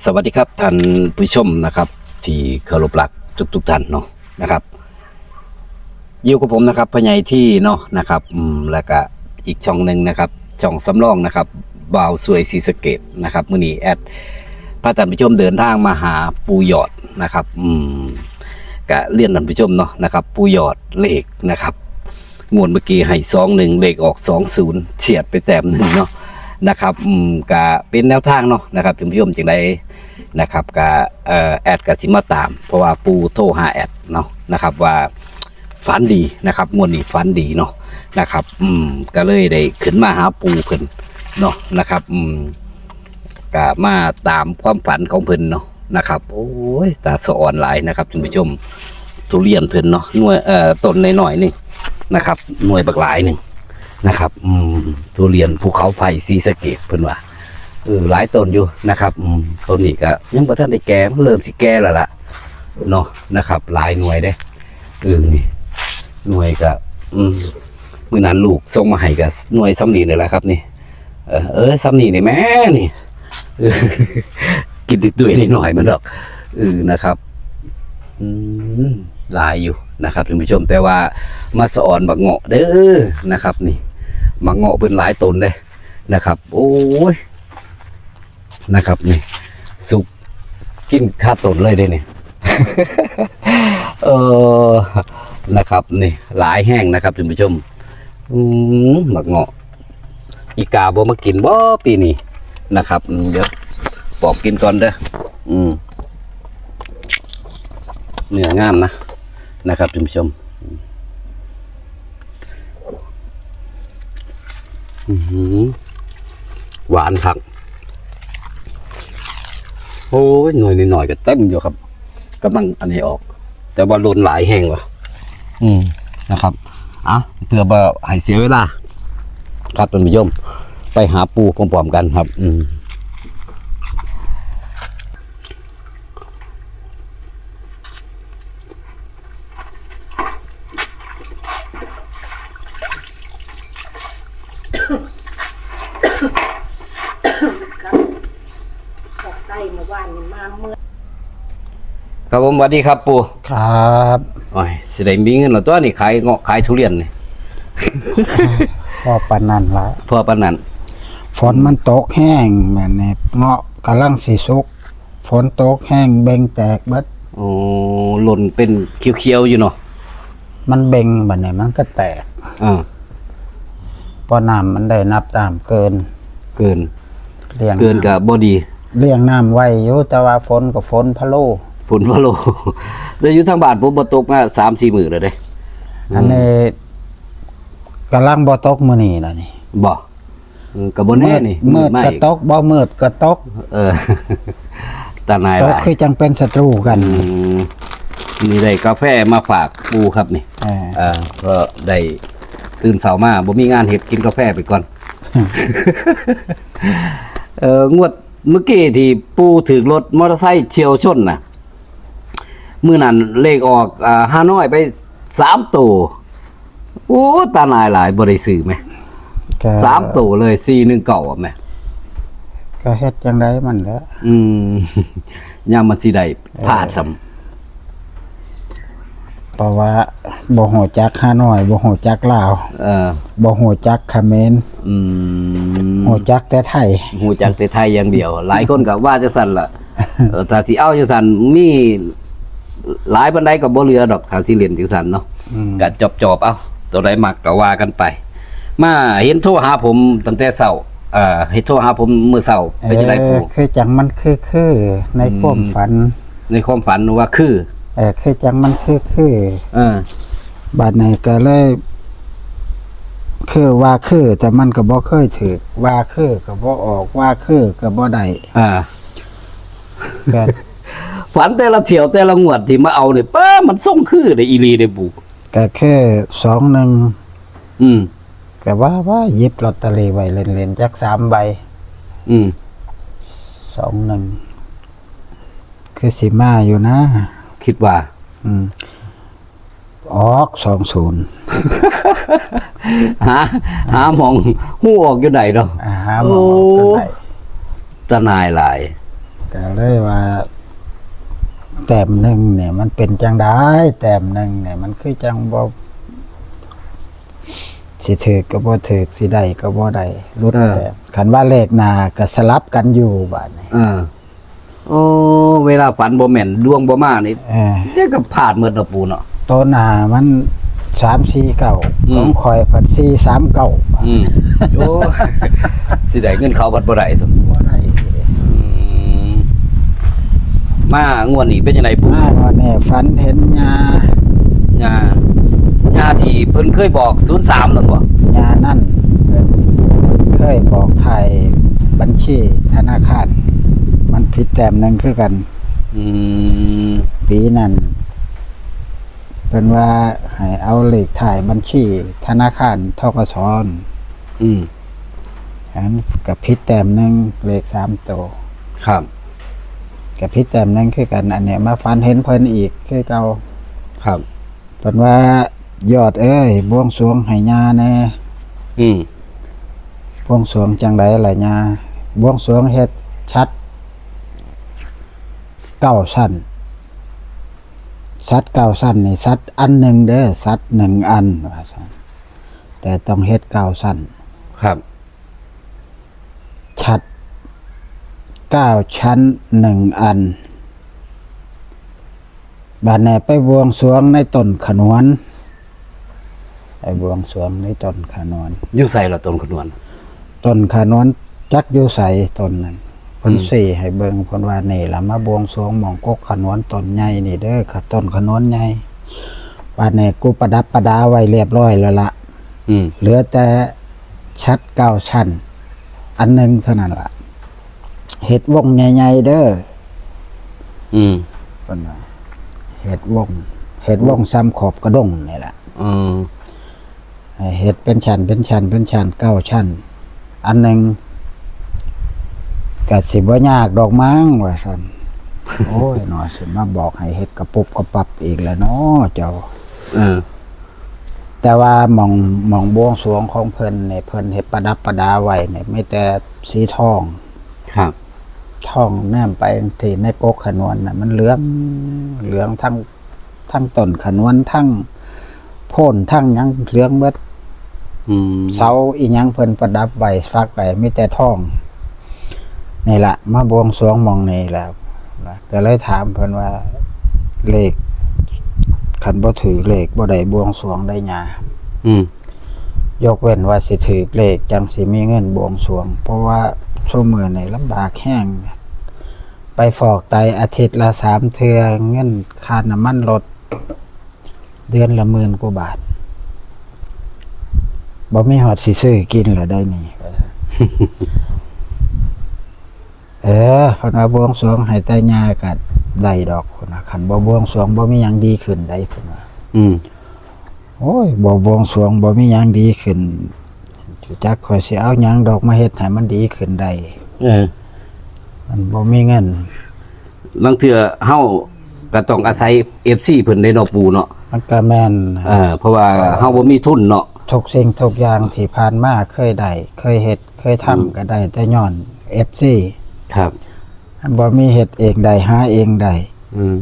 สวัสดีครับท่านผู้ชมนะครับที่เคารพรักทุกท่านเนาะนะครับอยู่กับผมนะครับพ่อใหญ่ที่เนาะนะครับแล้วก็อีกช่องหนึ่งนะครับช่องสำรองนะครับบ่าวสวยศรีสะเกษนะครับมื้อนี้แอดพาท่านผู้ชมเดินทางมาหาปูหยอดนะครับก็เรียนท่านผู้ชมเนาะนะครับปูหยอดเลขนะครับงวดเมื่อกี้ให้21เลขออก20เฉียดไปแต้มหนึ่งเนาะนะครับก็เป็นแนวทางเนาะนะครับท่านผู้ชมจังไดนะครับก็แอดกับสิมาตามเพราะว่าปูโทรหาแอดเนาะนะครับว่าฝันดีนะครับงวดนี้ฝันดีเนาะนะครับก็เลยได้ขึ้นมาหาปูเพิ่นเนาะนะครับก็มาตามความฝันของเพิ่นเนาะนะครับโอ้ยตาสะอ่อนหลายนะครับท่านผู้ชมทุเรียนเพิ่นเนาะหน่วยต้นน้อยๆนึงนะครับหน่วยบักหลายนึงนะครับทุเรียนภูเขาไฟศรีสะเกษเพิ่นว่าหลายต้นอยู่นะครับต้นนี้ก็ยังบ่ทันได้แก่เริ่มสิแก่แล้วล่ะเนาะนะครับหลายหน่วยเด้นี่หน่วยก็มื้อนั้นลูกส่งมาให้ก็หน่วยซ้ำนี้นี่แหละครับนี่ซ้ำนี้นี่แม่นี่กินด้วยนิดหน่อยมันดอกนะครับหลายอยู่นะครับท่านผู้ชมแต่ว่ามาสอนบักเงาะเด้อนะครับนี่บักเงาะเป็นหลายต้นเลยนะครับโอ้ยนะครับนี่สุกกินข้าต้นเลยได้เนี่ย นะครับนี่หลายแห้งนะครับท่านผู้ชมบักเงาะอีกาบ่มากินบ่ปีนี้นะครับเดี๋ยวปอกกินก่อนเด้อเนื้องามนะครับท่านผู้ชมหวานคักโอ้ยหน่อยนิดหน่อยก็เต็มอยู่ครับกำลังอันนี้ออกแต่ว่าโดนหลายแห้งว่ะนะครับเพื่อบ่ให้เสียเวลาครับท่านผู้ชมไปหาปูพร้อมๆกันครับครับผมสวัสดีครับปู่ครับโอ้ยสิได้มีเงินเหรอตัวนี่ขายเงาะขายทุเรียนนี่ พอปานนั้นละพอปานนั้นฝนมันตกแห้งแม่นี่เงาะกำลังสิสุกฝนตกแห้งเบ่งแตกเบิดโอ้หล่นเป็นเขียวๆอยู่เนาะมันเบ่งบัดนี้มันก็แตกพอน้ำมันได้นับตามเกินเลี้ยงกับบ่ดีเลี้ยงน้ำไว้อยู่แต่ว่าฝนก็ฝนพะโลแล้วอยู่ทางบ้านผมบ่ตกมา 3-4 มื้อแล้วเด้อันนี้กำลังบ่ตกมื้อนี้ล่ะนี่บ่ก็บ่แน่นี่มืดก็ตกบ่มืดก็ตกตาหนายหลายตกคือจังเป็นศัตรูกันนี่ได้กาแฟมาฝากปูครับนี่ก็ได้ตื่นเช้ามาบ่มีงานเฮ็ดกินกาแฟไปก่อนงวดเมื่อกี้ที่ปูถือรถมอเตอร์ไซค์เฉียวชนน่ะมื้อนั้นเลขออกฮานอยไป3ตัวโอ้ตาหนายหลายบ่ได้ซื้อแม่3ตัวเลย419อ่ะแม่ก็เฮ็ดจังได๋มันแหละยามมันสิได้พลาดซ้ำเพราะว่าบ่ฮู้จักฮานอยบ่ฮู้จักลาวบ่ฮู้จักเขมรฮู้จักแต่ไทยฮู้จักแต่ไทยอย่างเดียวหลายคนก็ว่าจังซั่นล่ะถ้าสิเอาจังซั่นมีหลายปานใดก็บ่เหลือดอกถ้าสิเล่นจังซั่นเนาะก็จอบเอาตัวใดมักก็ว่ากันไปมาเห็นโทรหาผมตั้งแต่เช้าให้โทรหาผมมื้อเช้าเป็นจังได๋ปู่คือจังมันคือในความฝันว่าคือจังมันคือบัดนี้ก็เลยคือว่าคือแต่มันก็บ่เคยถูกว่าคือก็บ่ออกว่าคือก็บ่ได้ก็ฝันแต่ละเที่ยวแต่ละงวดที่มาเอานี่ป้ามันส่งคือได้อีหลีได้ปู่ก็แค่21ก็ว่าหยิบลอตเตอรี่ไว้เล่นๆจัก3ใบ21คือสิมาอยู่นะคิดว่าออก20หาหม่องฮู้ออกอยู่ใดดอกหาหม่องออกอยู่ใดตาหนายหลาย ก ก็เลยว่า แต้มหนึ่งเนี่ย มันเป็นจังได้แต้มหนึ่งเนี่ย มันคือจังบ่สิถือก็บ่ถือสิได้ก็บ่ได้รุดแต้มคันว่าเลขหน้าก็สลับกันอยู่บาดนี้ โอ้เวลาฝันบ่แม่นดวงบ่มานี่ เออ เดี๋ยวก็พลาดหมดเนาะปู่เนาะ โตวหน้ามัน349ของข่อยพัด439 โอ้ สิได้เงินเขาบัดบ่ได้ซั่น บ่ได้ มางวดนี้เป็นจังไดปู่ มาว่าแน่ฝันเห็นยา ญาที่เพิ่นเคยบอก03นั่นบ่ ยานั่นเคยบอกไทยบัญชีธนาคารมันผิดแต้มหนึงคือกัน อืม ปีนั้นเป็นว่าให้เอาเลขถ่ายบัญชีธนาคารธกส อืม อันกับพิษแต้มหนึ่งเลข3 ตัว ครับ กับพิษแต้มหนึงคือกัน อันเนี้ยมาฟันเห็นเพิ่นอีกคือเก่า ครับ เป็นว่ายอดเอ้ยบวงสรวงให้ญาแน่ อืม บวงสรวงจังไดล่ะญาบวงสรวงเฮ็ดชัด9 ชั้นสัตว์9 ชั้นนี่สัตว์อันหนึ่งเด้อสัตว์1 อันว่าซั่นแต่ต้องเฮ็ด9 ชั้น ครับ ชัด9 ชั้น1 อันบาดแน่ไปบวงสรวงในต้นขนวนไปบวงสรวงในต้นขนวน อยู่ไสล่ะต้นขนวน ต้นขนวนจักอยู่ไสต้นนั้นเพิ่นสี่ให้เบิ่งเพิ่นว่านี่ล่ะมาบวงสรวงหม่องกกขนวนต้นใหญ่นี่เด้อค่ะต้นขนวนใหญ่บาดแน่กูประดับประดาไว้เรียบร้อยแล้วล่ะ อืม เหลือแต่ชัด9 ชั้น อันหนึงเท่านั้นล่ะเฮ็ดวงใหญ่ๆเด้อ อืม เพิ่นว่าเฮ็ดวงซ้ำขอบกระด้งนี่แหละ อืม ให้เฮ็ดเป็นชั้นเป็นชั้นเป็นชั้น9 ชั้น อันหนึงก็สิบ่ยากดอกมั้งว่าซั่น โอ้ยหนอสิมาบอกให้เฮ็ดกระปุบกระปับอีกแล้วเนาะเจ้า เออ แต่ว่าหม่องบวงสรวงของเพิ่นเนี่ยเพิ่นเฮ็ดประดับประดาไว้เนี่ยมีแต่สีทอง ครับ ทองแนมไปที่ในกกขนวนน่ะมันเหลืองทั้งต้นขนวนทั้งโพ่นทั้งหยังเหลืองเบิด อืม เสาอีหยังเพิ่นประดับไว้ฟักไว้มีแต่ทองนี่ล่ะมาบวงสรวงหม่องนี้แล้วก็เลยถามเพิ่นว่าเลขคันบ่ถือเลขบ่ได้บวงสรวงได้หยัง อืม ยกเว้นว่าสิถือเลขจังสิมีเงินบวงสรวง เพราะว่าชั่วมือนี่ลำบากแห้งไปฟอกไตอาทิตย์ละ3 เทื่อเงินค่าน้ำมันรถเดือนละ10,000 กว่าบาทบ่มีฮอดสิซื้อกินแล้วได้นี่ เพิ่นว่าบวงสรวงให้แต่ย่าก็ได้ดอกพุ่นน่ะคันบ่บวงสรวงบ่มีหยังดีขึ้นได้พุ่นว่า อืม โอ้ยบ่บวงสรวงบ่มีหยังดีขึ้นจักข่อยสิเอาหยังดอกมาเฮ็ดให้มันดีขึ้นได้ เออ มันบ่มีเงิน ลางเทื่อเฮาก็ต้องอาศัย FC เพิ่นได้เนาะปู่เนาะ มันก็แม่น เพราะว่าเฮาบ่มีทุนเนาะ ทุกสิ่งทุกอย่างที่ผ่านมาเคยได้เคยเฮ็ดเคยทำก็ได้แต่ย้อน FC ครับ มันบ่มีเฮ็ดเองได้หาเองได้ อืม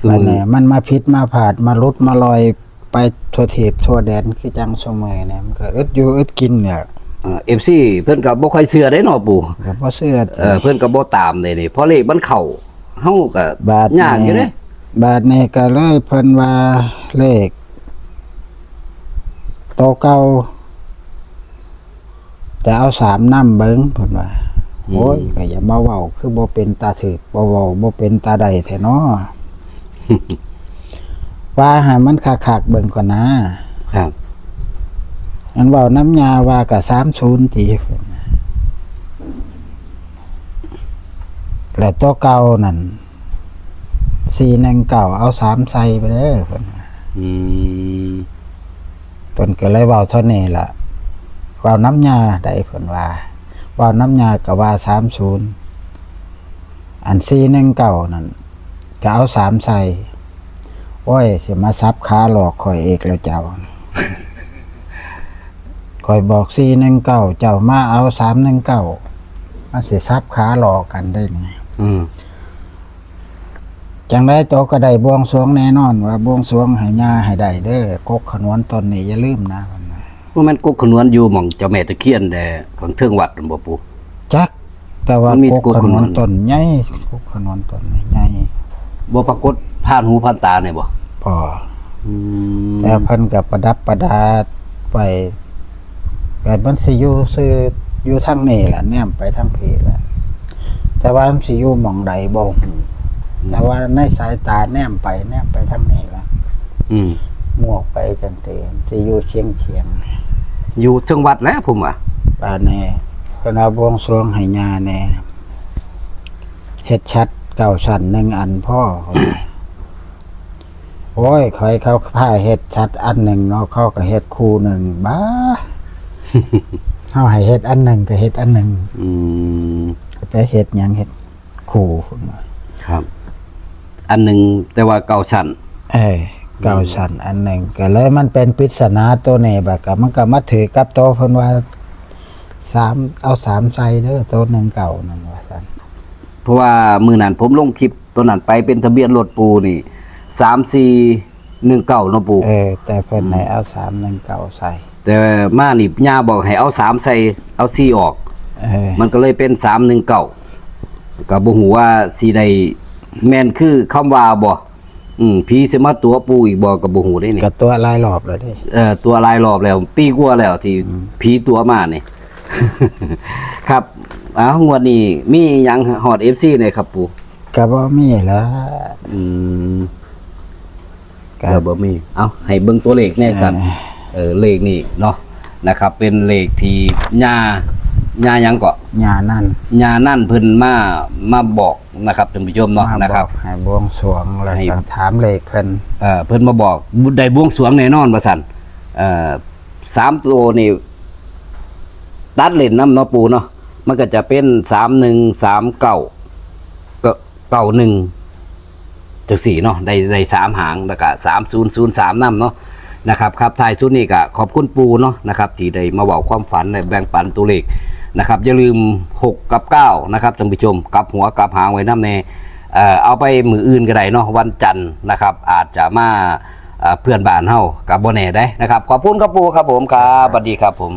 มันแน่มันมาผิดมาพลาดมาหลุดมาลอยไปทั่วทิศทั่วแดนคือจังซุมื้อเนี่ยมันก็อึดอยู่อึดกินเนี่ย FC เพิ่นก็บ่ค่อยเชื่อได้เนาะปู่ ก็บ่เชื่อ เพิ่นก็บ่ตามเลยนี่เพราะเลขมันเข้าเฮาก็ บาท ยากอยู่เด้ บาทนี้ก็เลยเพิ่นว่าเลขโตเก่าจะเอา3นำเบิ่งเพิ่นว่าโอ้ยก็อย่ามาเว้าคือบ่เป็นตาถึกบ่เว้าบ่เป็นตาใดแท้เนาะ ว่าให้มันคักๆเบิ่งก่อนนะครับ อันเว้าน้ำยาว่าก็30ติเพิ่นและตัวเก่านั่น419เอา3ใส่ไปเด้อเพิ่นว่า อืม เพิ่นก็เลยเว้าเท่านี้ล่ะเว้าน้ำยาได้เพิ่นว่าเว้าน้ำยาก็ว่า30อัน419นั่นก็เอา3ใส่โอ้ยสิมาซับขาหลอกข่อยเอกแล้วเจ้า ข่อยบอก419เจ้ามาเอา319มันสิซับขาหลอกกันได้นี่ อืม จังได้โตก็ได้บวงสรวงแน่นอนว่าบวงสรวงให้ย่าให้ได้เด้อกกขนวนตนนี่อย่าลืมนะมันว่า ว่ามันกกขนวนอยู่หม่องเจ้าแม่ตะเคียนแต่ของเทิงวัดนั่นบ่ปู่ จักแต่ว่า มันมี กก กก ข ข น น ว วน น ตนใหญ่กกขนวนตนนี่ใหญ่ บ่ปรากฏผ่านหูผ่านตาเนี่ยบ่ พอ อืม แต่เพิ่นก็ประดับประดาไปแบบมันสิอยู่ซื่ออยู่ทางนี้ล่ะแนมไปทางพี่ล่ะแต่ว่ามันสิอยู่หม่องใดบ่ฮู้แต่ว่าในสายตาแนมไปทางนี้ล่ะ อืม หมวกไปจังซี่สิอยู่เชียง อยู่เทิงวัดแล้วผมว่า บ้านนี้เพิ่นเอาบวงสรวงให้ย่าแน่เฮ็ดชัดเก่าชั้น1อันพ่อ โอ้ยใครเขาพาเฮ็ดชัดอันหนึ่งเนาะเขาก็เฮ็ดคู่หนึ่งบ้า เฮาให้เฮ็ดอันหนึ่งก็เฮ็ดอันหนึ่ง อืม ไปเฮ็ดหยังเฮ็ดคู่พุ่นว่า ครับ อันหนึงแต่ว่าเก่าชั้น เก่าชั้นอันหนึ่งก็เลยมันเป็นปริศนาตัวนี้บัดก็มันก็มาถือกับโตวเพิ่นว่าเอา3ใส่เด้อโตวหนึ่งเก่านั่นว่าซั่น เพราะว่ามื้อนั้นผมลงคลิปตัวนั้นไปเป็นทะเบียนรถปูนี่3419เนาะปู แต่เพิ่นให้เอา319ใส่ แต่มานี่ย่าบอกให้เอา3ใส่เอา4ออก มันก็เลยเป็น319ก็บ่ฮู้ว่าสิได้แม่นคือคำว่าบ่ผีสิมาตัวปูอีกบ่ก็บ่ฮู้ได้นี่ ก็ตัวหลายรอบแล้วเด้ ตัวหลายรอบแล้ว ปีกว่าแล้วที่ผีตัวมานี่ ครับงวดนี้มีหยังฮอด FC เนี่ยครับปู่ ก็บ่มีแล้ว อืม ก็ ก็บ่มี เอาให้เบิ่งตัวเลขแน่สั่นเลขนี่เนาะนะครับ เป็นเลขที่ย่าหยังก็ ญานั่น ย่านั่นเพิ่นมาบอกนะครับท่านผู้ชมเนาะ มา นะครับ อกให้บวงสรวงแล้ว ให้ ก็ถามเลขเพิ่น เพิ่นมาบอกได้บวงสรวงแน่นอนว่าซั่น3ตัวนี่ตัดเล่นนำเนาะปู่เนาะมันก็จะเป็น3139ก็91จังซี่เนาะได้3หางแล้วก็3003นำเนาะนะครับครับท้ายสุดนี้ก็ขอบคุณปู่เนาะนะครับที่ได้มาเว้าความฝันและแบ่งปันตัวเลขนะครับอย่าลืม6กับ9นะครับท่านผู้ชมกลับหัวกลับหางไว้นำแน่เอาไปมืออื่นก็ได้เนาะวันจันทร์นะครับอาจจะมาเพื่อนบ้านเฮากับบ่แน่ได้นะครับขอบคุณครับปู่ครับผมครับสวัสดีครับผม